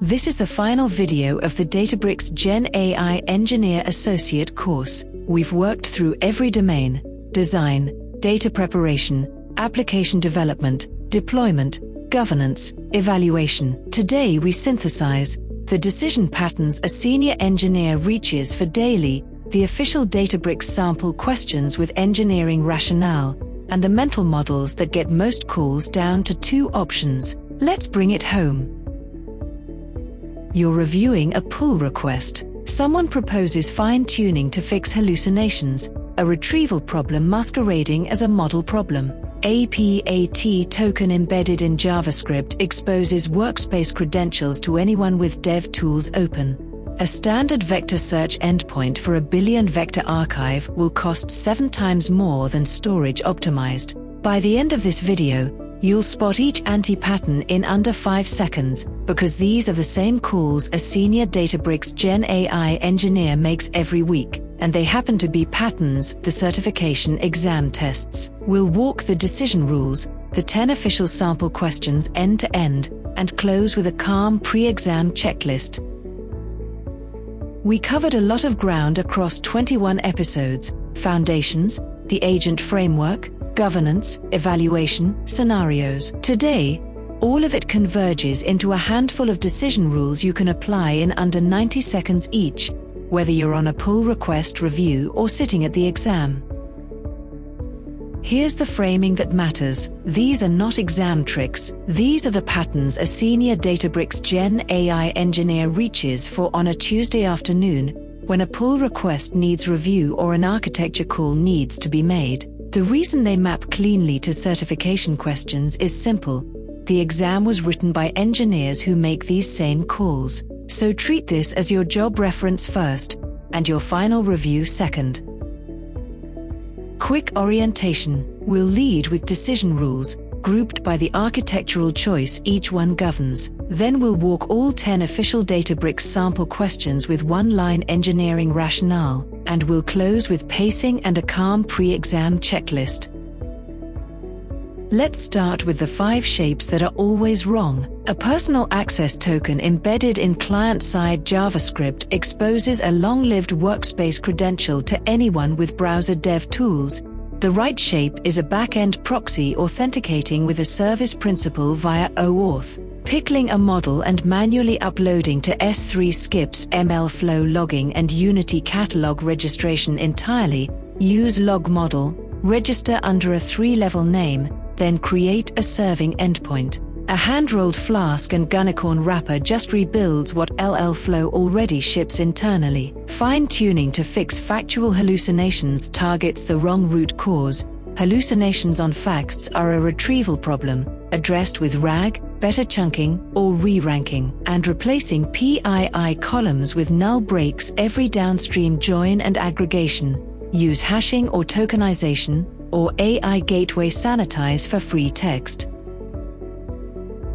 This is the final video of the Databricks GenAI Engineer Associate course. We've worked through every domain: design, data preparation, application development, deployment, governance, evaluation. Today we synthesize the decision patterns a senior engineer reaches for daily, the official Databricks sample questions with engineering rationale, and the mental models that get most calls down to two options. Let's bring it home. You're reviewing a pull request. Someone proposes fine-tuning to fix hallucinations, a retrieval problem masquerading as a model problem. APAT token embedded in JavaScript exposes workspace credentials to anyone with dev tools open. A standard vector search endpoint for a billion vector archive will cost 7 times more than storage optimized. By the end of this video, you'll spot each anti-pattern in under 5 seconds, because these are the same calls a senior Databricks GenAI engineer makes every week, and they happen to be patterns the certification exam tests. We'll walk the decision rules, the 10 official sample questions end to end, and close with a calm pre-exam checklist. We covered a lot of ground across 21 episodes: foundations, the agent framework, governance, evaluation, scenarios. Today, all of it converges into a handful of decision rules you can apply in under 90 seconds each, whether you're on a pull request review or sitting at the exam. Here's the framing that matters. These are not exam tricks. These are the patterns a senior Databricks GenAI engineer reaches for on a Tuesday afternoon, when a pull request needs review or an architecture call needs to be made. The reason they map cleanly to certification questions is simple. The exam was written by engineers who make these same calls. So treat this as your job reference first, and your final review second. Quick orientation. We'll lead with decision rules, grouped by the architectural choice each one governs. Then we'll walk all 10 official Databricks sample questions with one-line engineering rationale, and we'll close with pacing and a calm pre-exam checklist. Let's start with the 5 shapes that are always wrong. A personal access token embedded in client-side JavaScript exposes a long-lived workspace credential to anyone with browser dev tools. The right shape is a back-end proxy authenticating with a service principal via OAuth. Pickling a model and manually uploading to S3 skips MLflow logging and Unity catalog registration entirely. Use log model, register under a 3-level name, then create a serving endpoint. A hand-rolled Flask and Gunicorn wrapper just rebuilds what MLflow already ships internally. Fine-tuning to fix factual hallucinations targets the wrong root cause. Hallucinations on facts are a retrieval problem, addressed with RAG, better chunking, or re-ranking, and replacing PII columns with null breaks every downstream join and aggregation. Use hashing or tokenization, or AI Gateway Sanitize for free text.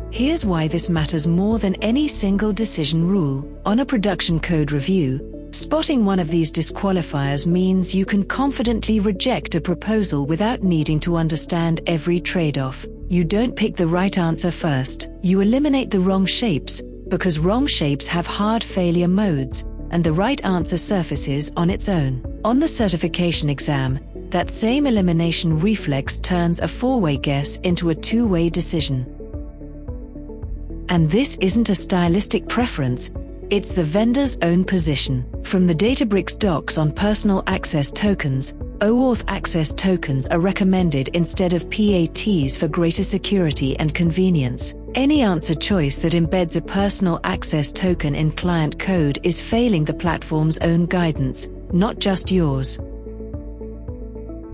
Here's why this matters more than any single decision rule. On a production code review, spotting one of these disqualifiers means you can confidently reject a proposal without needing to understand every trade-off. You don't pick the right answer first. You eliminate the wrong shapes, because wrong shapes have hard failure modes, and the right answer surfaces on its own. On the certification exam, that same elimination reflex turns a 4-way guess into a 2-way decision. And this isn't a stylistic preference, it's the vendor's own position. From the Databricks docs on personal access tokens, OAuth access tokens are recommended instead of PATs for greater security and convenience. Any answer choice that embeds a personal access token in client code is failing the platform's own guidance, not just yours.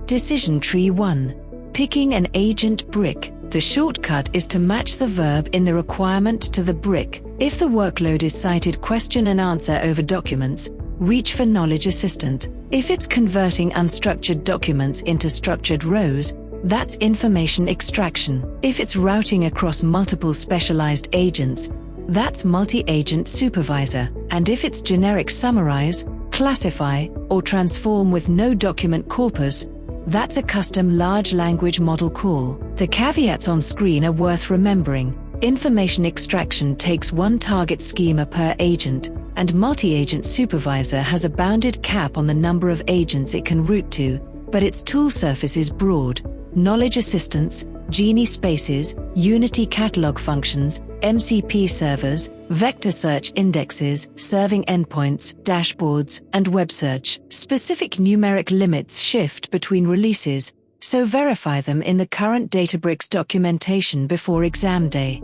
Decision tree 1. Picking an agent brick. The shortcut is to match the verb in the requirement to the brick. If the workload is cited question and answer over documents, reach for Knowledge Assistant. If it's converting unstructured documents into structured rows, that's information extraction. If it's routing across multiple specialized agents, that's multi-agent supervisor. And if it's generic summarize, classify, or transform with no document corpus, that's a custom large language model call. The caveats on screen are worth remembering. Information extraction takes one target schema per agent, and multi-agent supervisor has a bounded cap on the number of agents it can route to, but its tool surface is broad. Knowledge assistants, Genie spaces, Unity catalog functions, MCP servers, vector search indexes, serving endpoints, dashboards, and web search. Specific numeric limits shift between releases, so verify them in the current Databricks documentation before exam day.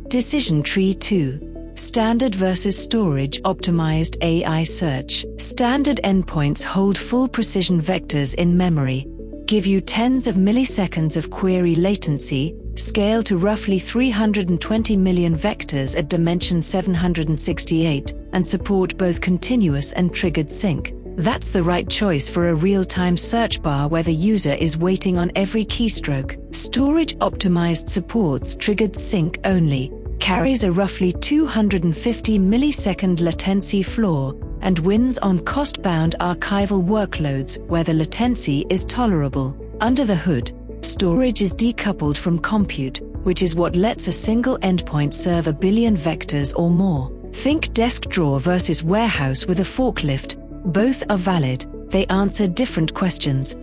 Decision Tree 2. Standard versus Storage Optimized AI Search. Standard endpoints hold full precision vectors in memory, give you tens of milliseconds of query latency, scale to roughly 320 million vectors at dimension 768, and support both continuous and triggered sync. That's the right choice for a real-time search bar where the user is waiting on every keystroke. Storage Optimized supports triggered sync only, carries a roughly 250 millisecond latency floor, and wins on cost-bound archival workloads where the latency is tolerable. Under the hood, storage is decoupled from compute, which is what lets a single endpoint serve a billion vectors or more. Think desk drawer versus warehouse with a forklift. Both are valid, they answer different questions.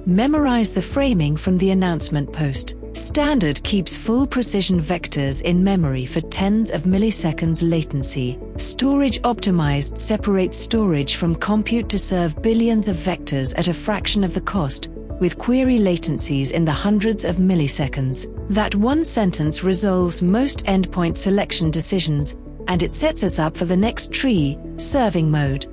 Memorize the framing from the announcement post. Standard keeps full precision vectors in memory for tens of milliseconds latency. Storage Optimized separates storage from compute to serve billions of vectors at a fraction of the cost, with query latencies in the hundreds of milliseconds. That one sentence resolves most endpoint selection decisions, and it sets us up for the next tree, serving mode.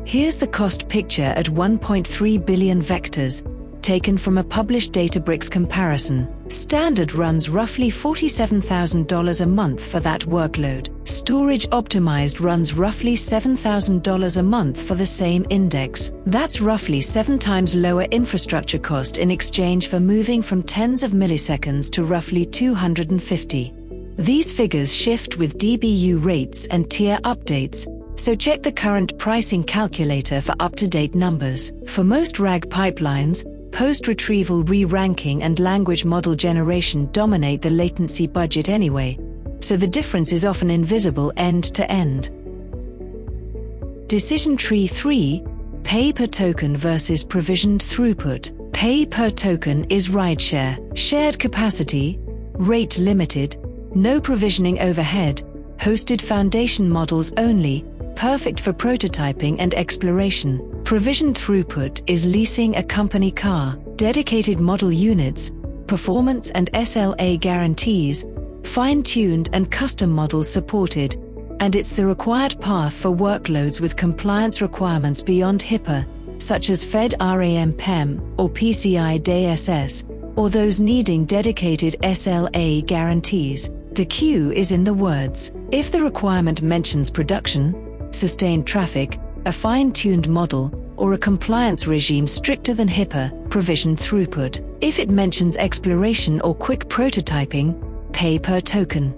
Here's the cost picture at 1.3 billion vectors, taken from a published Databricks comparison. Standard runs roughly $47,000 a month for that workload. Storage Optimized runs roughly $7,000 a month for the same index. That's roughly 7 times lower infrastructure cost in exchange for moving from tens of milliseconds to roughly 250. These figures shift with DBU rates and tier updates, so check the current pricing calculator for up-to-date numbers. For most RAG pipelines, post-retrieval re-ranking and language model generation dominate the latency budget anyway, so the difference is often invisible end-to-end. Decision Tree 3. Pay per token versus provisioned throughput. Pay per token is rideshare, shared capacity, rate limited, no provisioning overhead, hosted foundation models only, perfect for prototyping and exploration. Provisioned throughput is leasing a company car, dedicated model units, performance and SLA guarantees, fine-tuned and custom models supported, and it's the required path for workloads with compliance requirements beyond HIPAA, such as FedRAMP PEM or PCI DSS, or those needing dedicated SLA guarantees. The cue is in the words. If the requirement mentions production, sustained traffic, a fine-tuned model, or a compliance regime stricter than HIPAA, provisioned throughput. If it mentions exploration or quick prototyping, pay per token.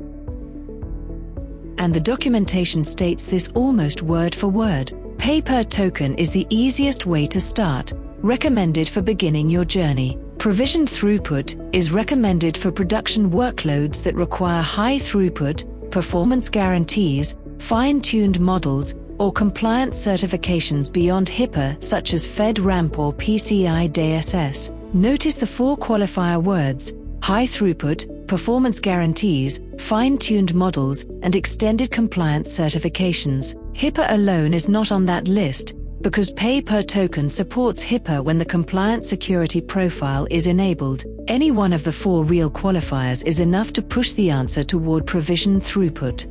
And the documentation states this almost word for word. Pay per token is the easiest way to start, recommended for beginning your journey. Provisioned throughput is recommended for production workloads that require high throughput, performance guarantees, fine-tuned models, or compliance certifications beyond HIPAA such as FedRAMP or PCI DSS. Notice the 4 qualifier words: high throughput, performance guarantees, fine-tuned models, and extended compliance certifications. HIPAA alone is not on that list, because pay per token supports HIPAA when the compliance security profile is enabled. Any one of the 4 real qualifiers is enough to push the answer toward provisioned throughput.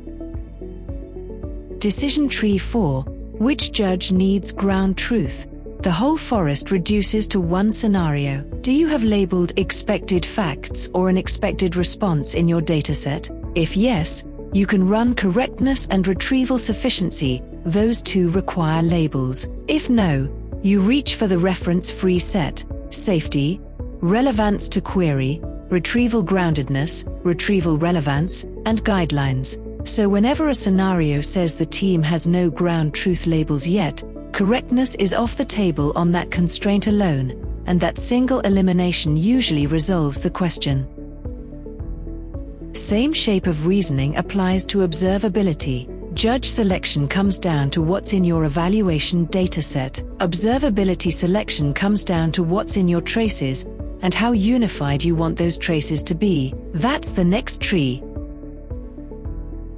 Decision Tree 4. Which judge needs ground truth? The whole forest reduces to one scenario. Do you have labeled expected facts or an expected response in your dataset? If yes, you can run correctness and retrieval sufficiency. Those 2 require labels. If no, you reach for the reference-free set, safety, relevance to query, retrieval groundedness, retrieval relevance, and guidelines. So whenever a scenario says the team has no ground truth labels yet, correctness is off the table on that constraint alone, and that single elimination usually resolves the question. Same shape of reasoning applies to observability. Judge selection comes down to what's in your evaluation dataset. Observability selection comes down to what's in your traces and how unified you want those traces to be. That's the next tree.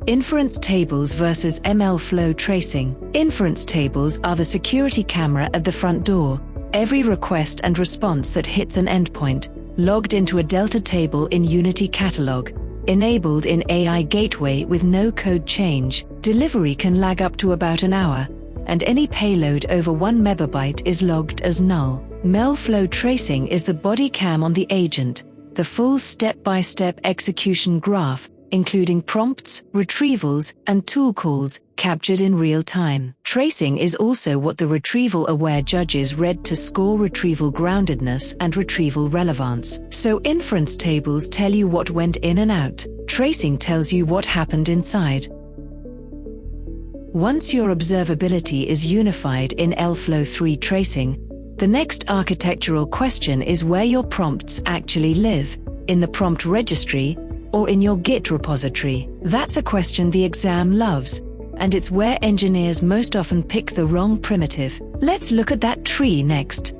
Inference tables versus MLflow tracing. Inference tables are the security camera at the front door. Every request and response that hits an endpoint, logged into a Delta table in Unity Catalog, enabled in AI Gateway with no code change. Delivery can lag up to about an hour, and any payload over 1 MB is logged as null. MLflow tracing is the body cam on the agent, the full step-by-step execution graph, including prompts, retrievals, and tool calls, captured in real time. Tracing is also what the retrieval-aware judges read to score retrieval groundedness and retrieval relevance. So inference tables tell you what went in and out. Tracing tells you what happened inside. Once your observability is unified in MLflow 3 tracing, the next architectural question is where your prompts actually live, in the prompt registry, or in your Git repository. That's a question the exam loves, and it's where engineers most often pick the wrong primitive. Let's look at that tree next.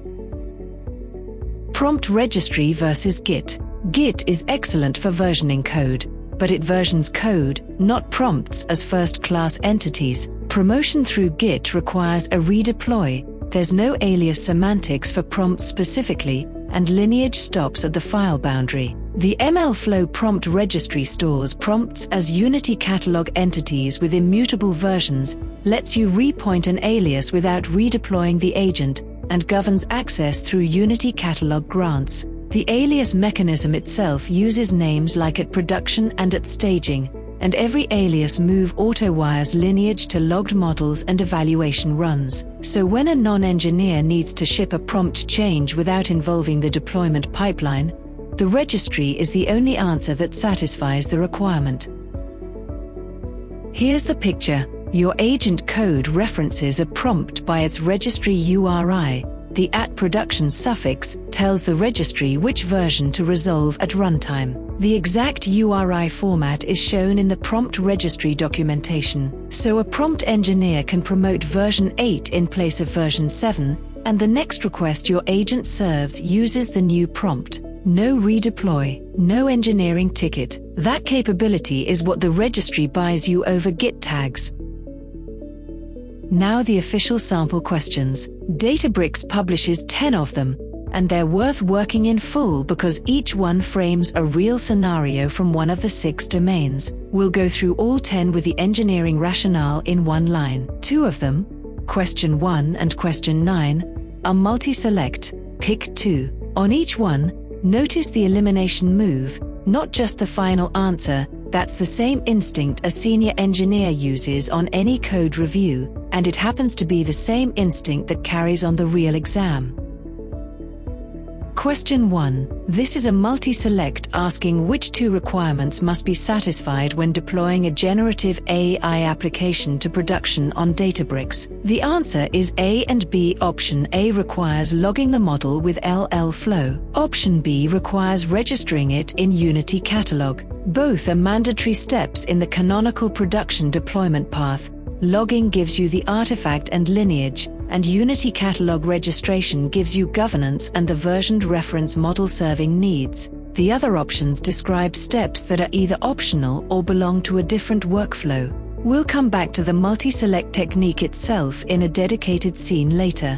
Prompt registry versus Git. Git is excellent for versioning code, but it versions code, not prompts, as first-class entities. Promotion through Git requires a redeploy. There's no alias semantics for prompts specifically, and lineage stops at the file boundary. The MLflow prompt registry stores prompts as Unity Catalog entities with immutable versions, lets you repoint an alias without redeploying the agent, and governs access through Unity Catalog grants. The alias mechanism itself uses names like at production and at staging, and every alias move auto-wires lineage to logged models and evaluation runs. So when a non-engineer needs to ship a prompt change without involving the deployment pipeline, the registry is the only answer that satisfies the requirement. Here's the picture. Your agent code references a prompt by its registry URI. The @production suffix tells the registry which version to resolve at runtime. The exact URI format is shown in the prompt registry documentation, so a prompt engineer can promote version 8 in place of version 7, and the next request your agent serves uses the new prompt. No redeploy, no engineering ticket. That capability is what the registry buys you over Git tags. Now the official sample questions. Databricks publishes 10 of them, and they're worth working in full because each one frames a real scenario from one of the 6 domains. We'll go through all 10 with the engineering rationale in one line. 2 of them, question 1 and question 9, are multi-select, pick 2. On each one, notice the elimination move, not just the final answer. That's the same instinct a senior engineer uses on any code review, and it happens to be the same instinct that carries on the real exam. Question 1. This is a multi-select asking which 2 requirements must be satisfied when deploying a generative AI application to production on Databricks. The answer is A and B. Option A requires logging the model with MLflow. Option B requires registering it in Unity Catalog. Both are mandatory steps in the canonical production deployment path. Logging gives you the artifact and lineage, and Unity Catalog registration gives you governance and the versioned reference model serving needs. The other options describe steps that are either optional or belong to a different workflow. We'll come back to the multi-select technique itself in a dedicated scene later.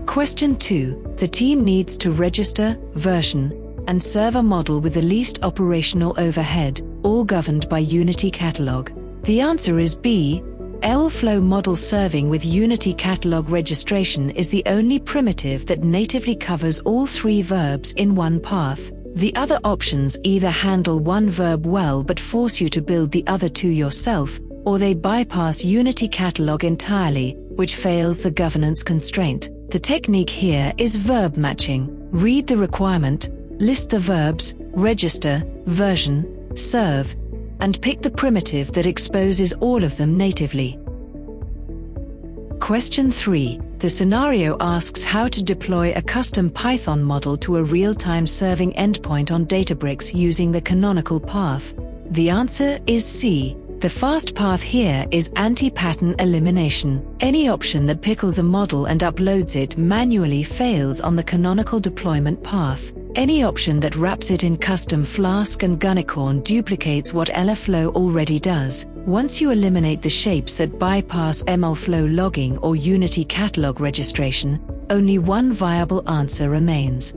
Question 2. The team needs to register, version, and serve a model with the least operational overhead, all governed by Unity Catalog. The answer is B. MLflow model serving with Unity Catalog registration is the only primitive that natively covers all 3 verbs in one path. The other options either handle one verb well but force you to build the other 2 yourself, or they bypass Unity Catalog entirely, which fails the governance constraint. The technique here is verb matching. Read the requirement, list the verbs, register, version, serve, and pick the primitive that exposes all of them natively. Question 3. The scenario asks how to deploy a custom Python model to a real-time serving endpoint on Databricks using the canonical path. The answer is C. The fast path here is anti-pattern elimination. Any option that pickles a model and uploads it manually fails on the canonical deployment path. Any option that wraps it in custom Flask and Gunicorn duplicates what MLflow already does. Once you eliminate the shapes that bypass MLflow logging or Unity catalog registration, only one viable answer remains.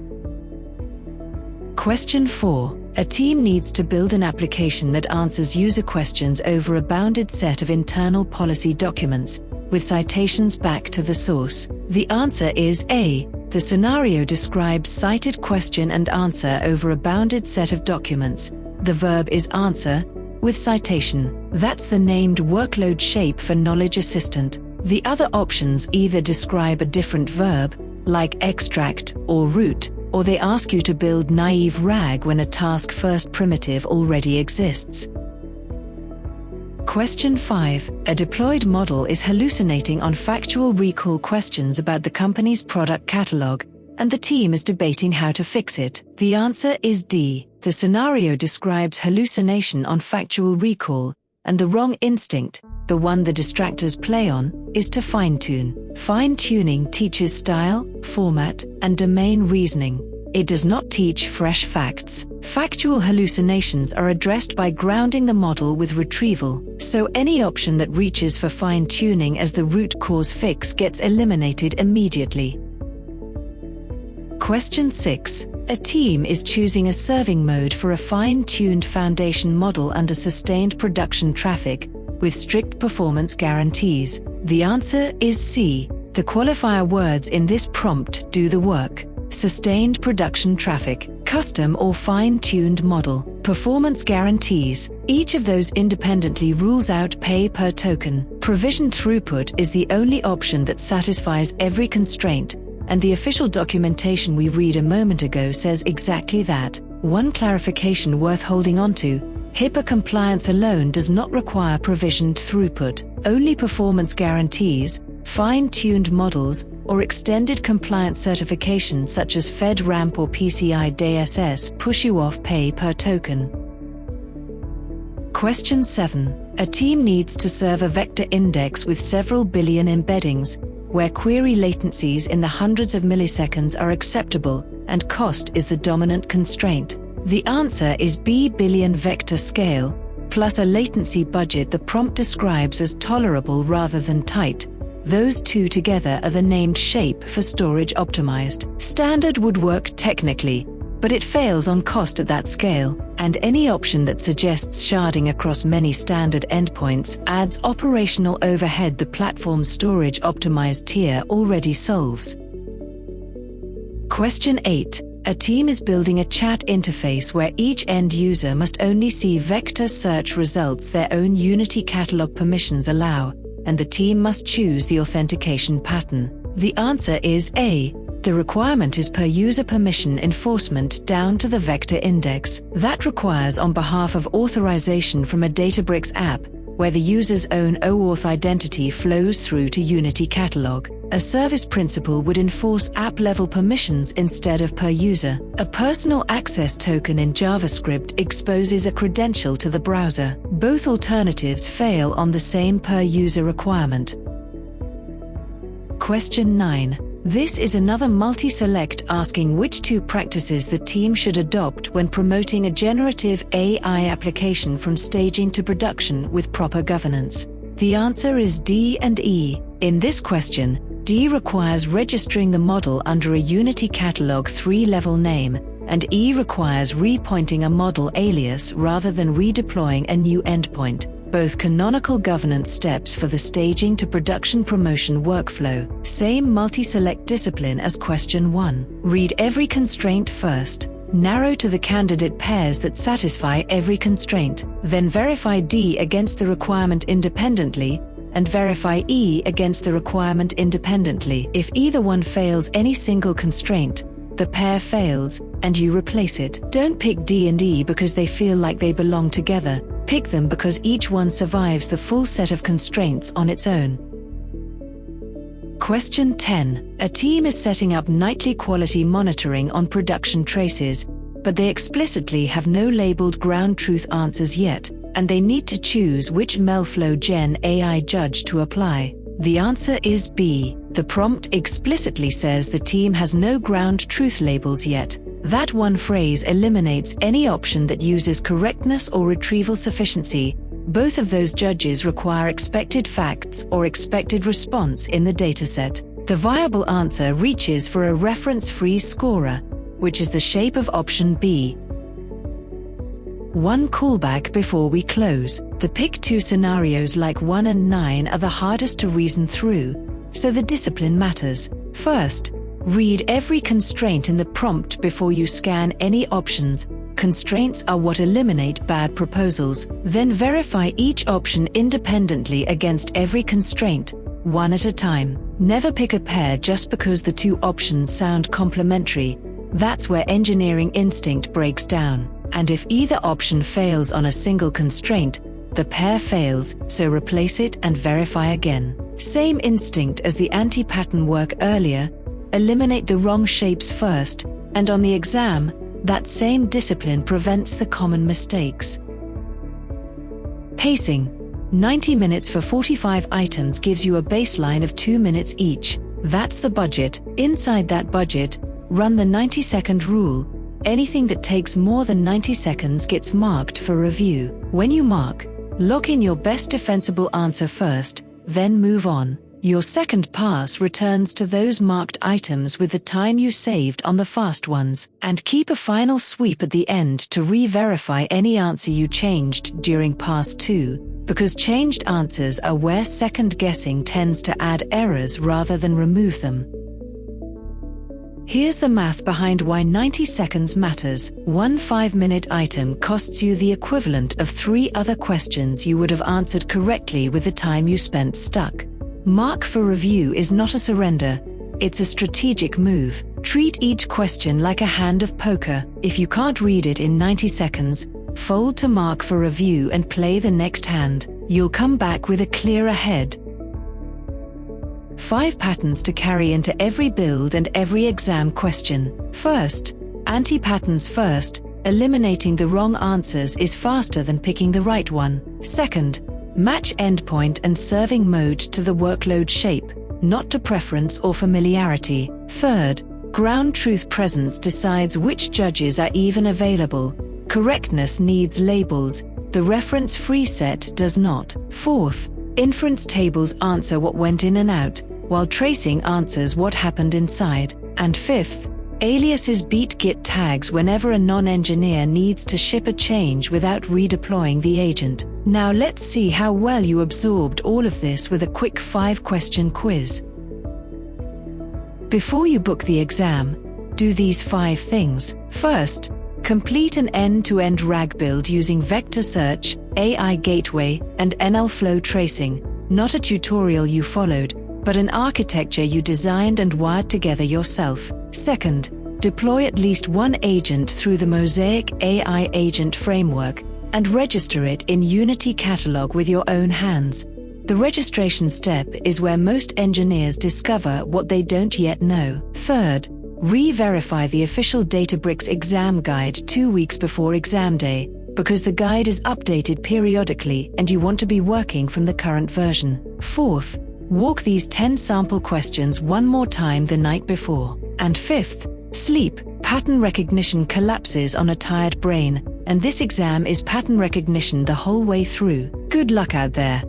Question 4. A team needs to build an application that answers user questions over a bounded set of internal policy documents, with citations back to the source. The answer is A. The scenario describes cited question and answer over a bounded set of documents. The verb is answer, with citation. That's the named workload shape for Knowledge Assistant. The other options either describe a different verb, like extract or root, or they ask you to build naive RAG when a task first primitive already exists. Question 5. A deployed model is hallucinating on factual recall questions about the company's product catalog, and the team is debating how to fix it. The answer is D. The scenario describes hallucination on factual recall, and the wrong instinct, the one the distractors play on, is to fine-tune. Fine-tuning teaches style, format, and domain reasoning. It does not teach fresh facts. Factual hallucinations are addressed by grounding the model with retrieval, so any option that reaches for fine-tuning as the root cause fix gets eliminated immediately. Question 6. A team is choosing a serving mode for a fine-tuned foundation model under sustained production traffic, with strict performance guarantees. The answer is C. The qualifier words in this prompt do the work. Sustained production traffic, custom or fine-tuned model, performance guarantees. Each of those independently rules out pay per token. Provisioned throughput is the only option that satisfies every constraint, and the official documentation we read a moment ago says exactly that. One clarification worth holding onto: HIPAA compliance alone does not require provisioned throughput. Only performance guarantees, fine-tuned models, or extended compliance certifications such as FedRAMP or PCI DSS push you off pay per token. Question 7. A team needs to serve a vector index with several billion embeddings, where query latencies in the hundreds of milliseconds are acceptable, and cost is the dominant constraint. The answer is B. Billion vector scale, plus a latency budget the prompt describes as tolerable rather than tight. Those two together are the named shape for storage optimized. Standard would work technically, but it fails on cost at that scale, and any option that suggests sharding across many standard endpoints adds operational overhead the platform's storage optimized tier already solves. Question 8. A team is building a chat interface where each end user must only see vector search results their own Unity catalog permissions allow, and the team must choose the authentication pattern. The answer is A. The requirement is per user permission enforcement down to the vector index. That requires on behalf of authorization from a Databricks app, where the user's own OAuth identity flows through to Unity catalog. A service principal would enforce app-level permissions instead of per user. A personal access token in JavaScript exposes a credential to the browser. Both alternatives fail on the same per user requirement. Question 9. This is another multi-select asking which two practices the team should adopt when promoting a generative AI application from staging to production with proper governance. The answer is D and E. In this question, D requires registering the model under a Unity Catalog 3-level name, and E requires repointing a model alias rather than redeploying a new endpoint. Both canonical governance steps for the staging to production promotion workflow. Same multi-select discipline as question 1. Read every constraint first. Narrow to the candidate pairs that satisfy every constraint. Then verify D against the requirement independently, and verify E against the requirement independently. If either one fails any single constraint, the pair fails, and you replace it. Don't pick D and E because they feel like they belong together. Pick them because each one survives the full set of constraints on its own. Question 10. A team is setting up nightly quality monitoring on production traces, but they explicitly have no labeled ground truth answers yet, and they need to choose which MLflow GenAI judge to apply. The answer is B. The prompt explicitly says the team has no ground truth labels yet. That one phrase eliminates any option that uses correctness or retrieval sufficiency. Both of those judges require expected facts or expected response in the dataset. The viable answer reaches for a reference-free scorer, which is the shape of option B. One callback before we close. The pick 2 scenarios like 1 and 9 are the hardest to reason through, so the discipline matters. First, read every constraint in the prompt before you scan any options. Constraints are what eliminate bad proposals. Then verify each option independently against every constraint, one at a time. Never pick a pair just because the two options sound complementary. That's where engineering instinct breaks down. And if either option fails on a single constraint, the pair fails, so replace it and verify again. Same instinct as the anti-pattern work earlier. Eliminate the wrong shapes first, and on the exam, that same discipline prevents the common mistakes. Pacing. 90 minutes for 45 items gives you a baseline of 2 minutes each. That's the budget. Inside that budget, run the 90-second rule. Anything that takes more than 90 seconds gets marked for review. When you mark, lock in your best defensible answer first, then move on. Your second pass returns to those marked items with the time you saved on the fast ones, and keep a final sweep at the end to re-verify any answer you changed during pass 2, because changed answers are where second guessing tends to add errors rather than remove them. Here's the math behind why 90 seconds matters. One 5-minute item costs you the equivalent of 3 other questions you would have answered correctly with the time you spent stuck. Mark for review is not a surrender, it's a strategic move. Treat each question like a hand of poker. If you can't read it in 90 seconds, fold to mark for review and play the next hand. You'll come back with a clearer head. 5 patterns to carry into every build and every exam question. First, anti-patterns first. Eliminating the wrong answers is faster than picking the right one. Second, match endpoint and serving mode to the workload shape, not to preference or familiarity. Third, ground truth presence decides which judges are even available. Correctness needs labels, the reference-free set does not. Fourth, inference tables answer what went in and out, while tracing answers what happened inside. And fifth, aliases beat Git tags whenever a non-engineer needs to ship a change without redeploying the agent. Now let's see how well you absorbed all of this with a quick 5-question quiz. Before you book the exam, do these 5 things. First, complete an end-to-end RAG build using vector search, AI gateway, and MLflow tracing. Not a tutorial you followed, but an architecture you designed and wired together yourself. Second, deploy at least one agent through the Mosaic AI agent framework and register it in Unity Catalog with your own hands. The registration step is where most engineers discover what they don't yet know. Third, re-verify the official Databricks exam guide 2 weeks before exam day, because the guide is updated periodically and you want to be working from the current version. Fourth, walk these 10 sample questions one more time the night before. And fifth, sleep. Pattern recognition collapses on a tired brain, and this exam is pattern recognition the whole way through. Good luck out there.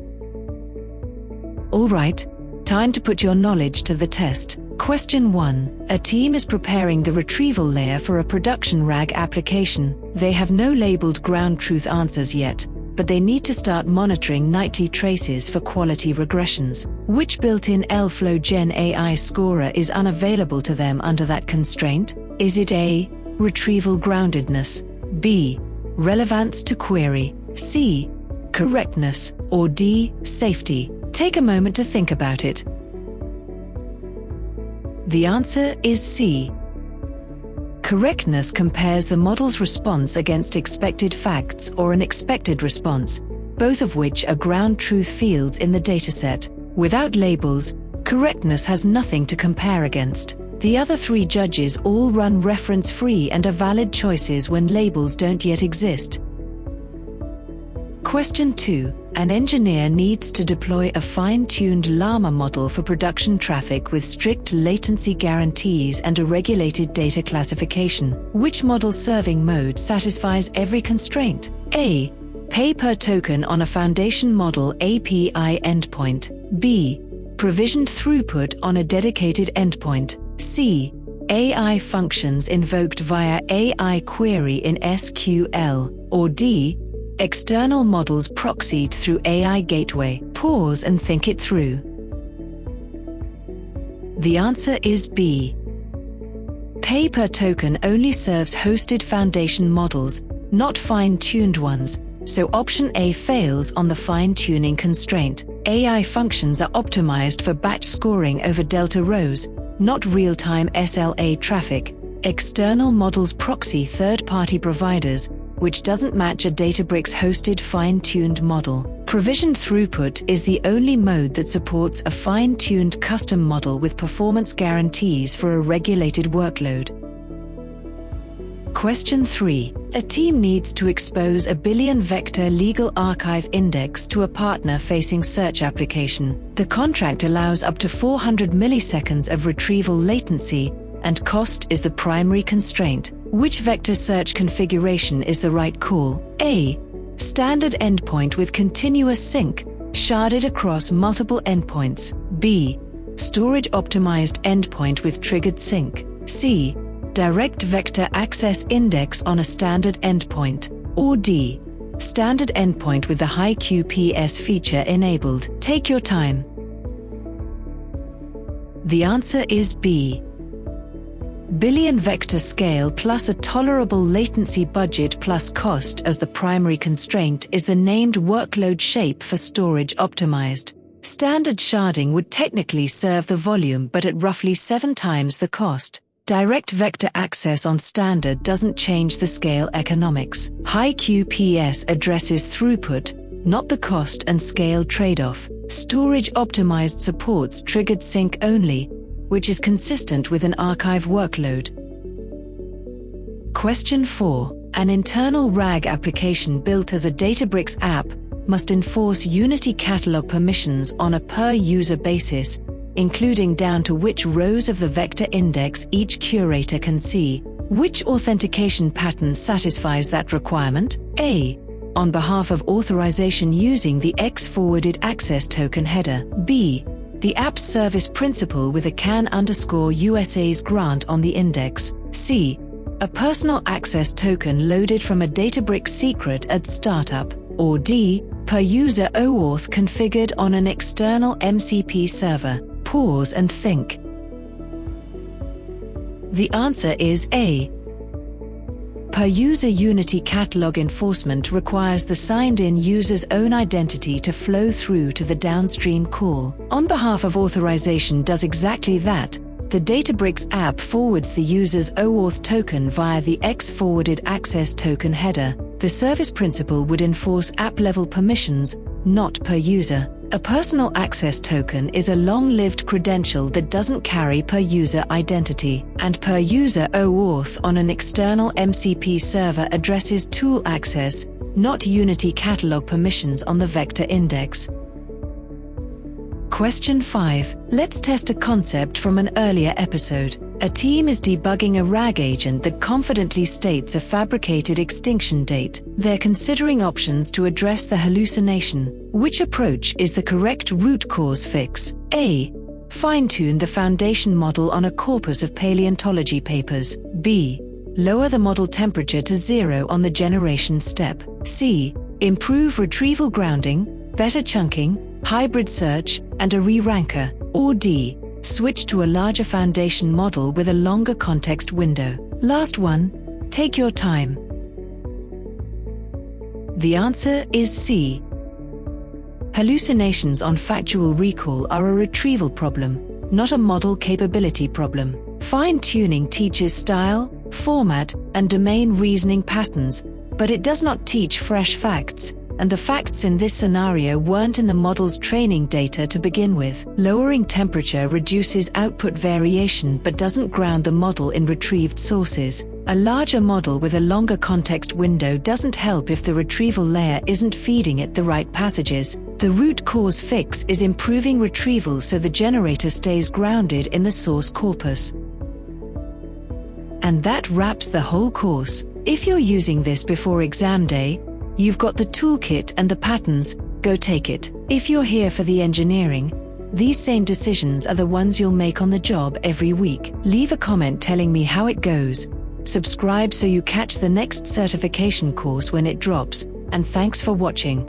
All right, time to put your knowledge to the test. Question 1. A team is preparing the retrieval layer for a production RAG application. They have no labeled ground truth answers yet, but they need to start monitoring nightly traces for quality regressions. Which built-in MLflow GenAI scorer is unavailable to them under that constraint? Is it A, retrieval groundedness, B, relevance to query, C, correctness, or D, safety? Take a moment to think about it. The answer is C. Correctness compares the model's response against expected facts or an expected response, both of which are ground truth fields in the dataset. Without labels, Correctness has nothing to compare against. The other three judges all run reference-free and are valid choices when labels don't yet exist. Question 2. An engineer needs to deploy a fine-tuned llama model for production traffic with strict latency guarantees and a regulated data classification. Which model serving mode satisfies every constraint? A. Pay per token on a foundation model API endpoint. B. Provisioned throughput on a dedicated endpoint. C. AI functions invoked via AI query in SQL. Or D. External models proxied through AI gateway. Pause and think it through. The answer is B. Pay per token only serves hosted foundation models, not fine-tuned ones, so option A fails on the fine-tuning constraint. AI functions are optimized for batch scoring over delta rows, not real-time SLA traffic. External models proxy third-party providers, which doesn't match a Databricks-hosted fine-tuned model. Provisioned throughput is the only mode that supports a fine-tuned custom model with performance guarantees for a regulated workload. Question 3. A team needs to expose a billion-vector legal archive index to a partner-facing search application. The contract allows up to 400 milliseconds of retrieval latency, and cost is the primary constraint. Which vector search configuration is the right call? A. Standard endpoint with continuous sync, sharded across multiple endpoints. B. Storage-optimized endpoint with triggered sync. C. Direct vector access index on a standard endpoint. Or D. Standard endpoint with the high QPS feature enabled. Take your time. The answer is B. Billion vector scale plus a tolerable latency budget plus cost as the primary constraint is the named workload shape for storage optimized. Standard sharding would technically serve the volume but at roughly 7 times the cost. Direct vector access on standard doesn't change the scale economics. High QPS addresses throughput, not the cost and scale trade-off. Storage optimized supports triggered sync only, which is consistent with an archive workload. Question 4. An internal RAG application built as a Databricks app must enforce Unity Catalog permissions on a per-user basis, including down to which rows of the vector index each curator can see. Which authentication pattern satisfies that requirement? A. On behalf of authorization using the X-forwarded access token header. B. The app's service principal with a CAN_USA's grant on the index. C. A personal access token loaded from a Databricks secret at startup. Or D. Per user OAuth configured on an external MCP server. Pause and think. The answer is A. Per user Unity Catalog enforcement requires the signed-in user's own identity to flow through to the downstream call. On behalf of authorization does exactly that. The Databricks app forwards the user's OAuth token via the X-forwarded access token header. The service principal would enforce app-level permissions, not per user. A personal access token is a long-lived credential that doesn't carry per-user identity, and per-user OAuth on an external MCP server addresses tool access, not Unity Catalog permissions on the vector index. Question 5. Let's test a concept from an earlier episode. A team is debugging a RAG agent that confidently states a fabricated extinction date. They're considering options to address the hallucination. Which approach is the correct root cause fix? A. Fine-tune the foundation model on a corpus of paleontology papers. B. Lower the model temperature to 0 on the generation step. C. Improve retrieval grounding, better chunking, hybrid search, and a re-ranker. Or D. Switch to a larger foundation model with a longer context window. Last one, take your time. The answer is C. Hallucinations on factual recall are a retrieval problem, not a model capability problem. Fine-tuning teaches style, format, and domain reasoning patterns, but it does not teach fresh facts. and the facts in this scenario weren't in the model's training data to begin with. Lowering temperature reduces output variation but doesn't ground the model in retrieved sources. A larger model with a longer context window doesn't help if the retrieval layer isn't feeding it the right passages. The root cause fix is improving retrieval so the generator stays grounded in the source corpus. And that wraps the whole course. If you're using this before exam day, you've got the toolkit and the patterns, go take it. If you're here for the engineering, these same decisions are the ones you'll make on the job every week. Leave a comment telling me how it goes. Subscribe so you catch the next certification course when it drops, and thanks for watching.